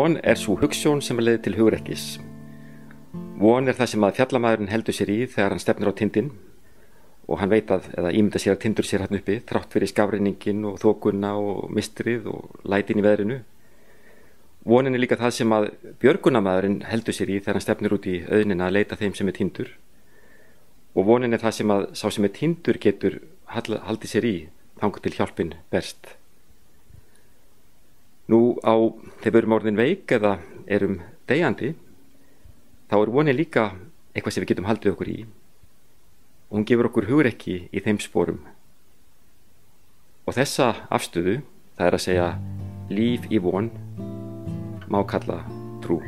Von sú hugsjón sem leiðir til hugrekkis. Von það sem að fjallamaðurinn heldur sér í þegar hann stefnir á tindinn og hann veit eða ímyndar sér að tindur sér hann uppi þrátt fyrir skafrenningin og þokuna og mistrið og lætin í veðrinu. Vonin líka það sem að björgunarmaðurinn heldur sér í þegar hann stefnir út í auðnina að leita þeim sem tindur. Og vonin það sem að sá sem tindur getur haldið sér í þangað til hjálpin berst. Nú þegar við erum orðin veik eða erum deyjandi, þá vonin líka eitthvað sem við getum haldið okkur í. Og hún gefur okkur hugrekki í þeim sporum. Og þessa afstöðu, það að segja líf í von, má kalla trú.